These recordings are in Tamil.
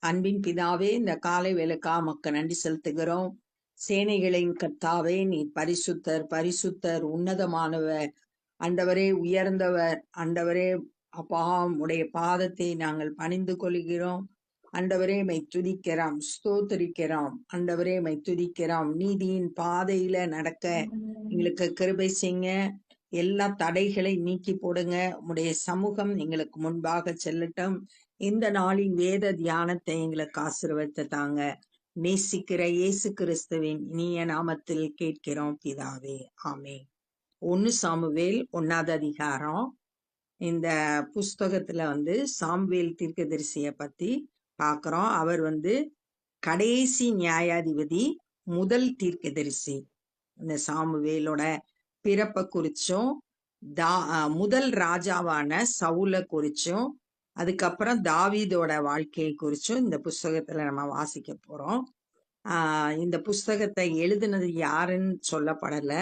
அன்பின் பிதாவே, இந்த காலை வேளைக்கா உமக்கு நன்றி செலுத்துகிறோம். சேனைகளின் கர்த்தாவே, நீர் பரிசுத்தர், பரிசுத்தர், உன்னதமானவர், ஆண்டவரே உயர்ந்தவர். ஆண்டவரே அப்பா, உடைய பாதத்தை நாங்கள் பணிந்து கொள்கிறோம். ஆண்டவரே மை துதிக்கிறோம், ஸ்தோத்தரிக்கிறோம். ஆண்டவரே மை துதிக்கிறோம். நீதியின் பாதையில நடக்க எங்களுக்கு கிருபை செய்யுங்க. எல்லா தடைகளை நீக்கி போடுங்க. உம்முடைய சமூகம் எங்களுக்கு முன்பாக செல்லட்டும். இந்த நாளின் வேத தியானத்தை எங்களுக்கு ஆசீர்வதித்து தாங்க. நேசிக்கிற இயேசு கிறிஸ்துவின் இனிய நாமத்தில் கேட்கிறோம் பிதாவே, ஆமென். 1 சாமுவேல் 1வது அதிகாரம். இந்த புஸ்தகத்துல சாமுவேல் தீர்க்கதரிசிய பத்தி பார்க்கிறோம். அவர் கடைசி நியாயாதிபதி, முதல் தீர்க்கதரிசி. இந்த சாமுவேலோட பிறப்பை குறிச்சும் முதல் ராஜாவான சவுல குறிச்சும் அதுக்கப்புறம் தாவீதோட வாழ்க்கையை குறிச்சும் இந்த புஸ்தகத்துல நம்ம வாசிக்க போறோம். இந்த புஸ்தகத்தை எழுதுனது யாருன்னு சொல்லப்படல.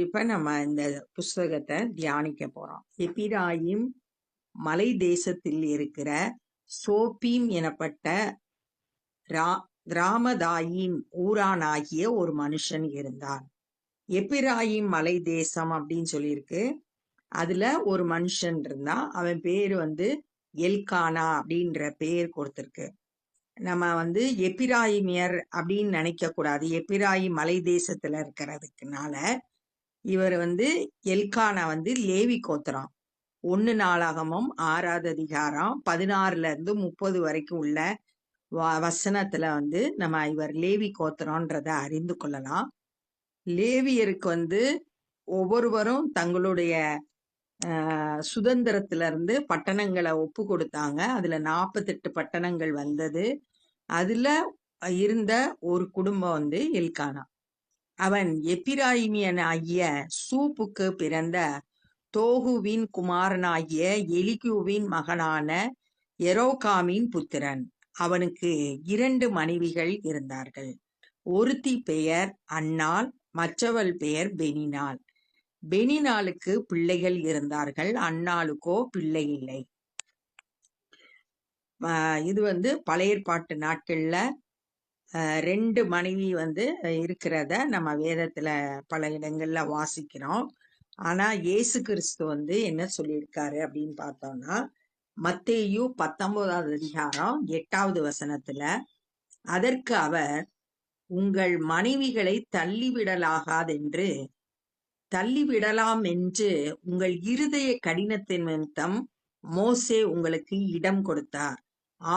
இப்ப நம்ம இந்த புஸ்தகத்தை தியானிக்க போறோம். எப்பிராயிம் மலை தேசத்தில் இருக்கிற சோப்பீம் எனப்பட்ட ராமதாயிம் ஊரானாகிய ஒரு மனுஷன் இருந்தான். எப்பிராயிம் மலை தேசம் அப்படின்னு சொல்லியிருக்கு. அதுல ஒரு மனுஷன் இருந்தான். அவன் பேரு எல்கானா அப்படின்ற பேர் கொடுத்திருக்கு. நம்ம எப்பிராயிமியர் அப்படின்னு நினைக்க கூடாது. எப்பிராயிம் மலை தேசத்துல இருக்கிறதுக்குனால இவர் எல்கானா லேவி கோத்திரம். 1 நாளாகமம் 6வது அதிகாரம் 16ல இருந்து 30 வரைக்கும் உள்ள வசனத்துல நம்ம இவர் லேவி கோத்திரம்ன்றத அறிந்து கொள்ளலாம். லேவியருக்கு ஒவ்வொருவரும் தங்களுடைய சுதந்திரத்துல இருந்து பட்டணங்களை ஒப்பு கொடுத்தாங்க. அதுல 48 பட்டணங்கள் வந்தது. அதுல இருந்த ஒரு குடும்பம் எல்கானா. அவன் எப்பிராயிமியன் ஆகிய சூப்புக்கு பிறந்த தோகுவின் குமாரனாகிய எலிகூவின் மகனான எரோகாமின் புத்திரன். அவனுக்கு 2 மனைவிகள் இருந்தார்கள். ஒருத்தி பெயர் அன்னாள், மற்றவள் பெயர் பெனினாள். பெனினாளுக்கு பிள்ளைகள் இருந்தார்கள், அன்னாளுக்கோ பிள்ளை இல்லை. இது பழைய ஏற்பாட்டு நாட்கள்ல 2 மனைவி இருக்கிறத நம்ம வேதத்துல பல இடங்கள்ல வாசிக்கிறோம். ஆனா இயேசு கிறிஸ்து என்ன சொல்லியிருக்காரு அப்படின்னு பார்த்தோம்னா, மத்தேயு 19வது அதிகாரம் 8வது வசனத்துல, அதற்கு அவர், உங்கள் மனைவிகளை தள்ளிவிடலாம் என்று உங்கள் இருதய கடினத்தின் நிமித்தம் மோசே உங்களுக்கு இடம் கொடுத்தார்.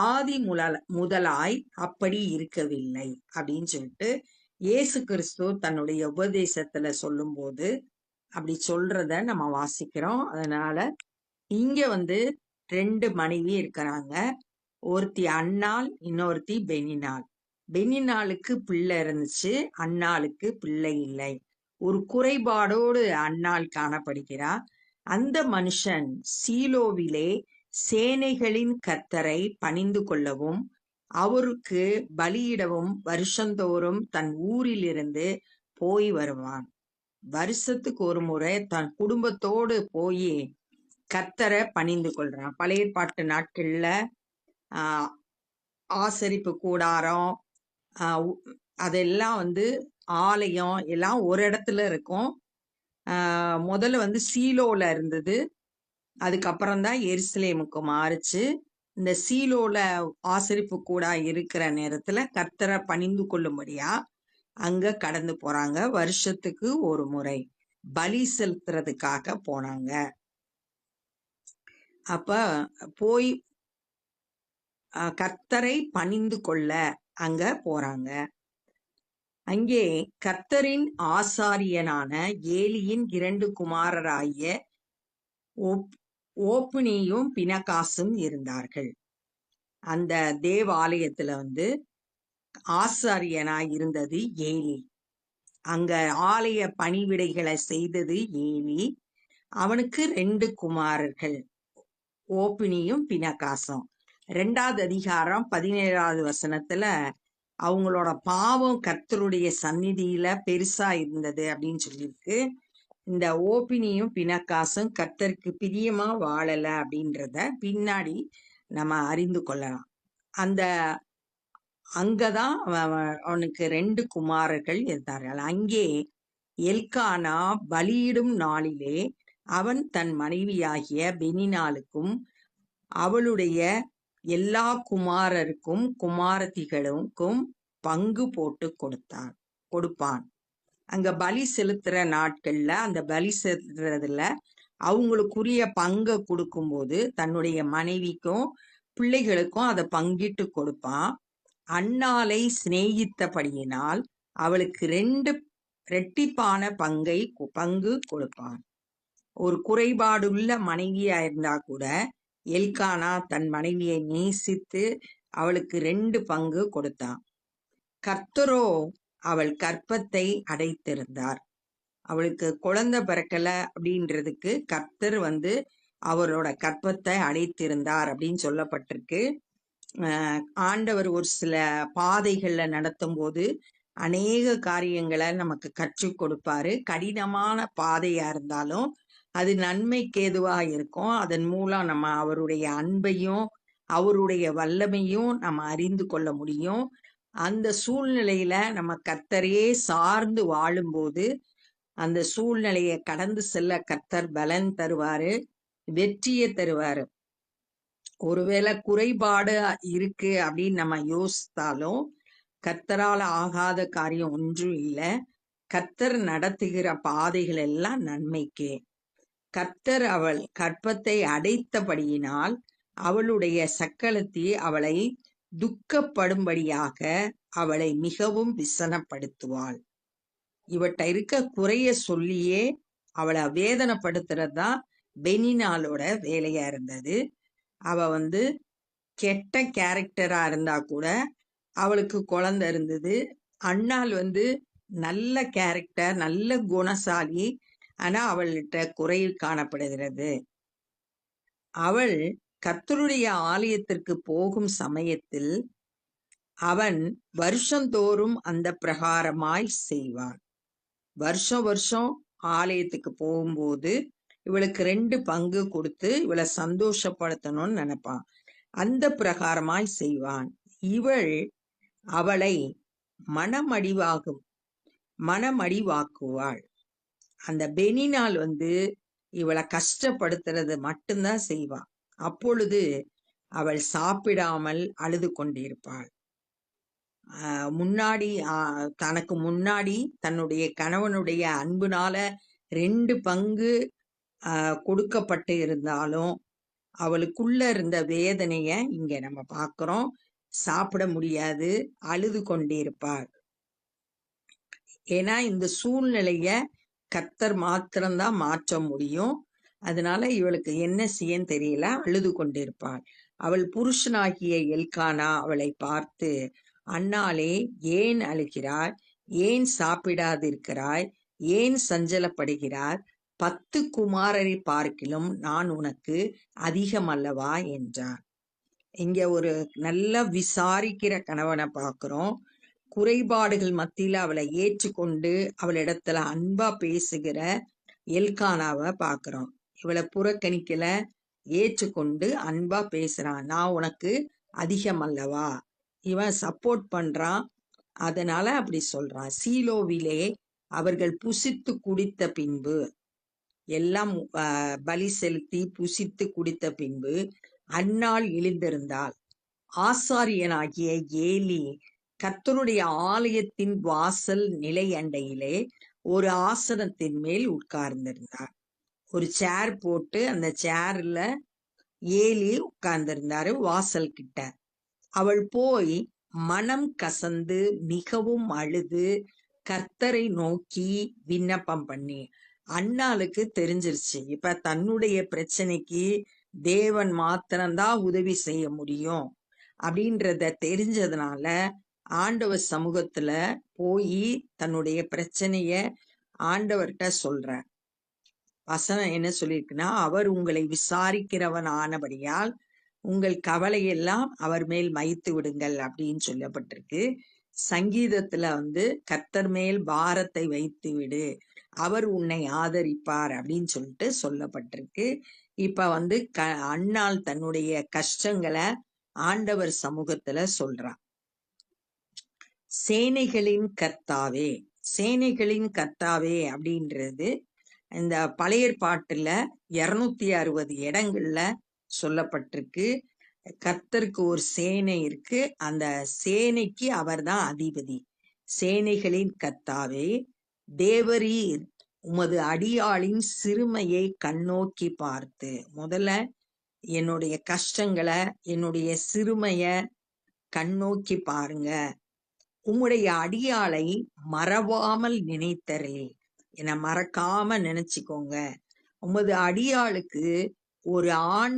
ஆதி முதலாய் அப்படி இருக்கவில்லை அப்படின்னு சொல்லிட்டு இயேசு கிறிஸ்து தன்னுடைய உபதேசத்துல சொல்லும் போது அப்படி சொல்றத நம்ம வாசிக்கிறோம். அதனால இங்க 2 மனைவி இருக்கிறாங்க. ஒருத்தி அன்னாள், இன்னொருத்தி பெனினாள். பெனினாளுக்கு பிள்ளை இருந்துச்சு, அன்னாளுக்கு பிள்ளை இல்லை. ஒரு குறைபாடோடு அன்னாள் காணப்படுகிறார். அந்த மனுஷன் சீலோவிலே சேனைகளின் கர்த்தரை பணிந்து கொள்ளவும் அவருக்கு பலியிடவும் வருஷந்தோறும் தன் ஊரிலிருந்து போய் வருவான். வருஷத்துக்கு ஒரு முறை தன் குடும்பத்தோடு போய் கர்த்தரை பணிந்து கொள்றான். பழைய ஏற்பாட்டு நாட்கள்ல ஆசரிப்பு கூடாரம், அதெல்லாம் ஆலயம் எல்லாம் ஒரு இடத்துல இருக்கும். முதல்ல சீலோல இருந்தது, அதுக்கப்புறம் தான் எருசலேமுக்கு மாறுச்சு. இந்த சீலோல ஆசரிப்பு கூடா இருக்கிற நேரத்துல கர்த்தரை பணிந்து கொள்ளும்படியா அங்க கடந்து போறாங்க. வருஷத்துக்கு ஒரு முறை பலி செலுத்துறதுக்காக போனாங்க. அப்ப போய் கர்த்தரை பணிந்து கொள்ள அங்க போறாங்க. அங்கே கர்த்தரின் ஆசாரியனான ஏலியின் 2 குமாரராகிய ஓப்னியும் பினகாசும் இருந்தார்கள். அந்த தேவாலயத்துல ஆசாரியனாய் இருந்தது ஏலி. அங்க ஆலய பணிவிடைகளை செய்தது ஏலி. அவனுக்கு 2 குமாரர்கள், ஓப்னியும் பினகாசும். 2வது அதிகாரம் 17வது வசனத்துல அவங்களோட பாவம் கர்த்தருடைய சந்நிதியில பெருசா இருந்தது அப்படின்னு சொல்லியிருக்கு. இந்த ஓபினியும் பினகாசும் கர்த்தருக்கு பிரியமா வாழல அப்படின்றத பின்னாடி நம்ம அறிந்து கொள்ளலாம். அந்த அங்கதான் அவனுக்கு 2 குமாரர்கள் இருந்தார்கள். அங்கே எல்கானா பலியிடும் நாளிலே அவன் தன் மனைவியாகிய பெனினாளுக்கும் அவளுடைய எல்லா குமாரருக்கும் குமாரத்திகளுக்கும் பங்கு போட்டு கொடுப்பான். அங்க பலி செலுத்துற நாட்கள்ல அந்த பலி செலுத்துறதுல அவங்களுக்குரிய பங்கை கொடுக்கும்போது தன்னுடைய மனைவிக்கும் பிள்ளைகளுக்கும் அதை பங்கிட்டு கொடுப்பான். அன்னாளை சிநேகித்தபடியினால் அவளுக்கு 2 இரட்டிப்பான பங்கு கொடுப்பான். ஒரு குறைபாடுள்ள மனைவியா இருந்தா கூட எல்கானா தன் மனைவியை நேசித்து அவளுக்கு 2 பங்கு கொடுத்தான். கர்த்தரோ அவள் கர்ப்பத்தை அடைத்திருந்தார். அவளுக்கு குழந்தை பிறக்கல அப்படின்றதுக்கு கர்த்தர் அவரோட கர்ப்பத்தை அடைத்திருந்தார் அப்படின்னு சொல்லப்பட்டிருக்கு. ஆண்டவர் ஒரு சில பாதைகள்ல நடத்தும் போது அநேக காரியங்களை நமக்கு கற்றுக் கொடுப்பாரு. கடினமான பாதையா இருந்தாலும் அது நன்மைக்கு ஏதுவா இருக்கும். அதன் மூலம் நம்ம அவருடைய அன்பையும் அவருடைய வல்லமையும் நம்ம அறிந்து கொள்ள முடியும். அந்த சூழ்நிலையில நம்ம கர்த்தரையே சார்ந்து வாழும்போது அந்த சூழ்நிலையை கடந்து செல்ல கர்த்தர் பலன் தருவாரு, வெற்றியை தருவாரு. ஒருவேளை குறைபாடு இருக்கு அப்படின்னு நம்ம யோசித்தாலும் கர்த்தரால ஆகாத காரியம் ஒன்றும் இல்லை. கர்த்தர் நடத்துகிற பாதைகள் எல்லாம் நன்மைக்கு. கர்த்தர் அவள் கர்ப்பத்தை அடைத்தபடியினால் அவளுடைய சக்களத்தி அவளை துக்கப்படும்படியாக அவளை மிகவும் விசனப்படுத்துவாள். இவட்ட இருக்க குறைய சொல்லியே அவளை வேதனைப்படுத்துறது தான் பெனினாலோட வேலையா இருந்தது. அவ கெட்ட கேரக்டரா இருந்தா கூட அவளுக்கு குழந்தை இருந்தது. அண்ணாள் நல்ல கேரக்டர், நல்ல குணசாலி, ஆனா அவள்கிட்ட குறை காணப்படுகிறது. அவள் கர்த்தருடைய ஆலயத்திற்கு போகும் சமயத்தில் அவன் வருஷந்தோறும் அந்த பிரகாரமாய் செய்வான். வருஷம் வருஷம் ஆலயத்துக்கு போகும்போது இவளுக்கு 2 பங்கு கொடுத்து இவளை சந்தோஷப்படுத்தணும்னு நினைப்பான். அந்த பிரகாரமாய் செய்வான். இவள் அவளை மனமடிவாக்குவாள். அந்த பெனினாள் இவளை கஷ்டப்படுத்துறது மட்டும்தான் செய்வாள். அப்பொழுது அவள் சாப்பிடாமல் அழுது கொண்டிருப்பாள். தனக்கு முன்னாடி தன்னுடைய கணவனுடைய அன்புனால 2 பங்கு கொடுக்கப்பட்டு இருந்தாலும் அவளுக்குள்ள இருந்த வேதனைய இங்க நம்ம பார்க்கிறோம். சாப்பிட முடியாது, அழுது கொண்டிருப்பாள். ஏன்னா இந்த சூழ்நிலைய கர்த்தர் மாத்திரம்தான் மாற்ற முடியும். அதனால இவளுக்கு என்ன செய்யன்னு தெரியல, அழுது கொண்டிருப்பாள். அவள் புருஷனாகிய எல்கானா அவளை பார்த்து, அன்னாளே, ஏன் அழுகிறாய்? ஏன் சாப்பிடாதிருக்கிறாய்? ஏன் சஞ்சலப்படுகிறாய்? 10 குமாரரை பார்க்கிலும் நான் உனக்கு அதிகமல்லவா என்றார். இங்க ஒரு நல்ல விசாரிக்கிற கணவனை பார்க்கிறோம். குறைபாடுகள் மத்தியில அவளை ஏற்றுக்கொண்டு அவளிடத்துல அன்பா பேசுகிற எல்கானாவை பார்க்கிறோம். இவளை புறக்கணிக்கல, ஏற்றுக்கொண்டு அன்பா பேசுறான். நான் உனக்கு அதிகமல்லவா? இவன் சப்போர்ட் பண்றான், அதனால அப்படி சொல்றான். சீலோவிலே அவர்கள் புசித்து குடித்த பின்பு, எல்லாம் பலி செலுத்தி புசித்து குடித்த பின்பு அன்னாள் எழுந்திருந்தாள். ஆசாரியனாகிய ஏலி கர்த்தருடைய ஆலயத்தின் வாசல் நிலை அண்டையிலே ஒரு ஆசனத்தின் மேல் உட்கார்ந்திருந்தார். ஒரு சேர் போட்டு அந்த சேர்ல ஏலி உட்கார்ந்திருந்தாரு வாசல் கிட்ட. அவள் போய் மனம் கசந்து மிகவும் அழுது கர்த்தரை நோக்கி விண்ணப்பம் பண்ணி, அன்னாளுக்கு தெரிஞ்சிருச்சு இப்ப தன்னுடைய பிரச்சனைக்கு தேவன் மாத்திரம்தான் உதவி செய்ய முடியும் அப்படின்றத தெரிஞ்சதுனால ஆண்டவர் சமூகத்துல போய் தன்னுடைய பிரச்சனைய ஆண்டவர்கிட்ட சொல்ற. வசனம் என்ன சொல்லியிருக்குன்னா, அவர் உங்களை விசாரிக்கிறவன் ஆனபடியால் உங்கள் கவலையெல்லாம் அவர் மேல் வைத்து விடுங்கள் அப்படின்னு சொல்லப்பட்டிருக்கு. சங்கீதத்துல கர்த்தர் மேல் பாரத்தை வைத்து விடு, அவர் உன்னை ஆதரிப்பார் அப்படின்னு சொல்லிட்டு சொல்லப்பட்டிருக்கு. இப்ப வந்து அன்னாள் தன்னுடைய கஷ்டங்களை ஆண்டவர் சமூகத்துல சொல்றா. சேனைகளின் கர்த்தாவே, சேனைகளின் கர்த்தாவே அப்படின்றது இந்த பழைய ஏற்பாட்டுல 260 இடங்கள்ல சொல்லப்பட்டிருக்கு. கர்த்தருக்கு ஒரு சேனை இருக்கு, அந்த சேனைக்கு அவர்தான் அதிபதி. சேனைகளின் கர்த்தாவே, தேவரீர் உமது அடியாளின் சிறுமையை கண்ணோக்கி பார்த்து, முதல்ல என்னுடைய கஷ்டங்களை, என்னுடைய சிறுமைய கண்ணோக்கி பாருங்க. உம்முடைய அடியாளை மறவாமல் நினைத்தரே, என்னை மறக்காம நினைச்சுக்கோங்க. உமது அடியாளுக்கு ஒரு ஆண்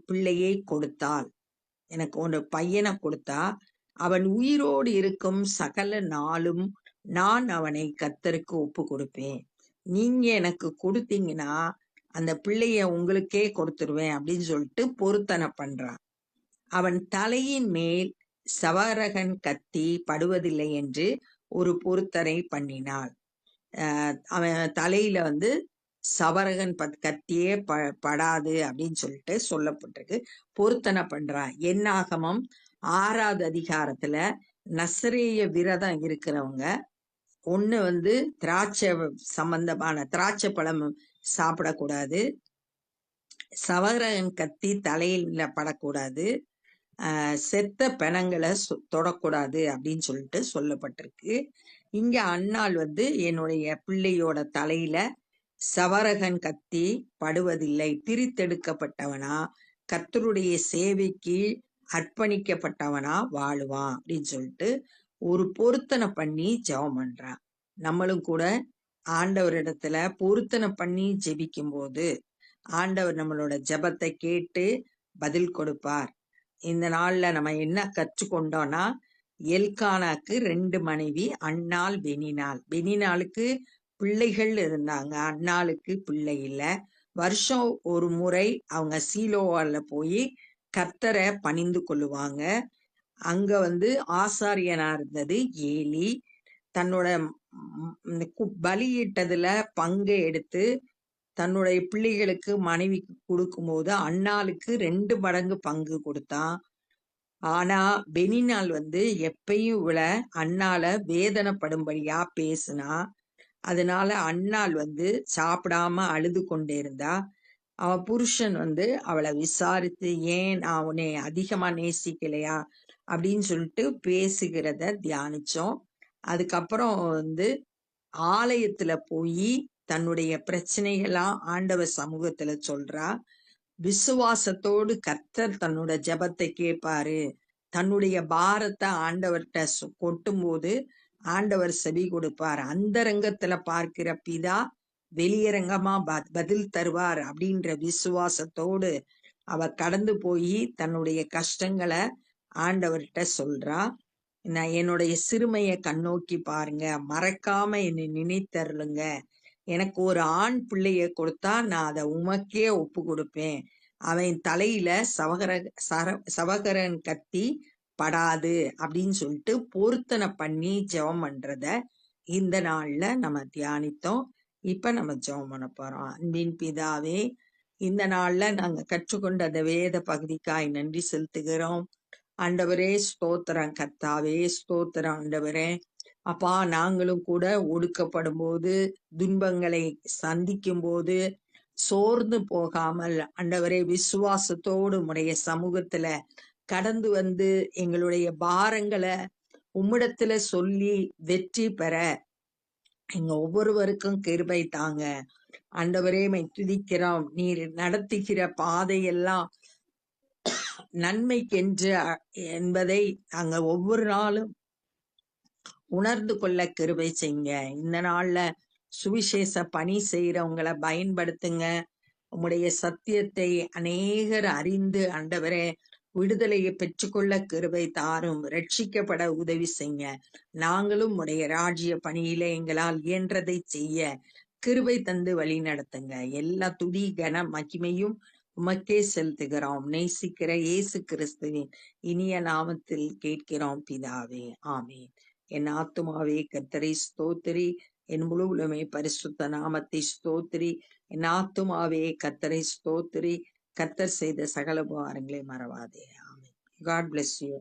பிள்ளையை கொடுத்தால், எனக்கு ஒரு பையனை கொடுத்தா, அவன் உயிரோடு இருக்கும் சகல நாளும் நான் அவனை கர்த்தருக்கு ஒப்பு கொடுப்பேன். நீங்க எனக்கு கொடுத்தீங்கன்னா அந்த பிள்ளைய உங்களுக்கே கொடுத்துருவேன் அப்படின்னு சொல்லிட்டு பொருத்தனை பண்றான். அவன் தலையின் மேல் சவரகன் கத்தி படுவதில்லை என்று ஒரு பொருத்தனை பண்ணினாள். அவன் தலையில வந்து சவரகன் கத்தியே படாது அப்படின்னு சொல்லிட்டு சொல்லப்பட்டிருக்கு. பொருத்தனை பண்றான். என்னாகமம் 6வது அதிகாரத்துல நசரேய விரதம் இருக்கிறவங்க ஒண்ணு வந்து திராட்சை சம்பந்தமான திராட்சை பழம் சாப்பிடக்கூடாது, சவரகன் கத்தி தலையில படக்கூடாது, செத்த பிணங்களை தொடக்கூடாது அப்படின்னு சொல்லிட்டு சொல்லப்பட்டிருக்கு. இங்க அன்னாள் வந்து என்னுடைய பிள்ளையோட தலையில சவரகன் கத்தி படுவதில்லை, பிரித்தெடுக்கப்பட்டவனா கர்த்தருடைய சேவைக்கு அர்ப்பணிக்கப்பட்டவனா வாழுவான் அப்படின்னு சொல்லிட்டு ஒரு பொருத்தனை பண்ணி ஜெபம் பண்றான். நம்மளும் கூட ஆண்டவரிடத்துல பொருத்தனை பண்ணி ஜெபிக்கும் போது ஆண்டவர் நம்மளோட ஜெபத்தை கேட்டு பதில் கொடுப்பார். இந்த நாள்ல நம்ம என்ன கற்றுக்கொண்டோம்னா, எல்கானாக்கு 2 மனைவி, அன்னாள் பெனினாள். பெனினாளுக்கு பிள்ளைகள் இருந்தாங்க, அன்னாளுக்கு பிள்ளை இல்ல. வருஷம் ஒரு முறை அவங்க சீலோவால போய் கர்த்தரை பணிந்து கொள்ளுவாங்க. அங்க வந்து ஆசாரியனா இருந்தது ஏலி. தன்னோட பலியிட்டதுல பங்கை எடுத்து தன்னுடைய பிள்ளைகளுக்கு மனைவிக்கு கொடுக்கும்போது அன்னாளுக்கு 2 மடங்கு பங்கு கொடுத்தான். ஆனா பெனினாள் வந்து எப்பயும் இவள அன்னால வேதனைப்படும்படியா பேசுனா. அதனால அன்னாள் வந்து சாப்பிடாம அழுது கொண்டே இருந்தா. அவன் புருஷன் வந்து அவளை விசாரித்து, ஏன் நான் உன்னை அதிகமா நேசிக்கலையா அப்படின்னு சொல்லிட்டு பேசுகிறத தியானிச்சோம். அதுக்கப்புறம் வந்து ஆலயத்துல போய் தன்னுடைய பிரச்சனைகளாம் ஆண்டவர் சமூகத்துல சொல்றா. விசுவாசத்தோடு கர்த்தர் தன்னோட ஜெபத்தை கேட்பாரு. தன்னுடைய பாரத்தை ஆண்டவர்கிட்ட கொட்டும் போது ஆண்டவர் செவி கொடுப்பார். அந்தரங்கத்துல பார்க்கிற பிதா வெளியரங்கமா பதில் தருவார் அப்படின்ற விசுவாசத்தோடு அவ கடந்து போய் தன்னுடைய கஷ்டங்களை ஆண்டவர்கிட்ட சொல்றா. நான் என்னுடைய சிறுமையை கண்ணோக்கி பாருங்க, மறக்காம என்னை நினைத்தருளுங்க. எனக்கு ஒரு ஆண் பிள்ளைய கொடுத்தா நான் அதை உமக்கே ஒப்பு கொடுப்பேன். அவன் தலையில சவகரன் கத்தி படாது அப்படின்னு சொல்லிட்டு பொருத்தனை பண்ணி ஜெபம் பண்றத இந்த நாள்ல நம்ம தியானித்தோம். இப்ப நம்ம ஜெபம் பண்ண போறோம். அன்பின் பிதாவே, இந்த நாள்ல நாங்க கற்றுக்கொண்ட அந்த வேத பகுதிக்காய் நன்றி செலுத்துகிறோம். ஆண்டவரே ஸ்தோத்திரம், கர்த்தாவே ஸ்தோத்திரம். ஆண்டவரே அப்பா, நாங்களும் கூட ஒடுக்கப்படும் போது, துன்பங்களை சந்திக்கும் போது சோர்ந்து போகாமல் ஆண்டவரே விசுவாசத்தோடு உம்முடைய சமூகத்துல கடந்து வந்து எங்களுடைய பாரங்களை உம்மிடத்துல சொல்லி வெற்றி பெற எங்க ஒவ்வொருவருக்கும் கிருபை தாங்க. ஆண்டவரே மை துதிக்கிறோம். நீர் நடத்துகிற பாதையெல்லாம் நன்மைக்கென்று என்பதை நாங்க ஒவ்வொரு நாளும் உணர்ந்து கொள்ள கிருபை செய்யுங்க. இந்த நாள்ல சுவிசேஷ பணி செய்யறவங்களை பயன்படுத்துங்க. உம்முடைய சத்தியத்தை அநேகர் அறிந்து ஆண்டவரே விடுதலையை பெற்றுக்கொள்ள கிருபை தாரும். ரட்சிக்கப்பட உதவி செய்யுங்க. நாங்களும் உடைய ராஜ்ய பணியில எங்களால் இயன்றதை செய்ய கிருபை தந்து வழி நடத்துங்க. எல்லா துதி கன மகிமையும் உமக்கே செலுத்துகிறோம். நேசிக்கிற இயேசு கிறிஸ்துவின் இனிய நாமத்தில் கேட்கிறோம் பிதாவே, ஆமீன். என் ஆத்துமாவே கர்த்தரை ஸ்தோத்திரி, என் முழு உலகமே பரிசுத்த நாமத்தை ஸ்தோத்திரி. என் ஆத்துமாவே கர்த்தரை ஸ்தோத்திரி, கர்த்தர் செய்த சகல உபகாரங்களை மறவாதே. ஆமென். God bless you.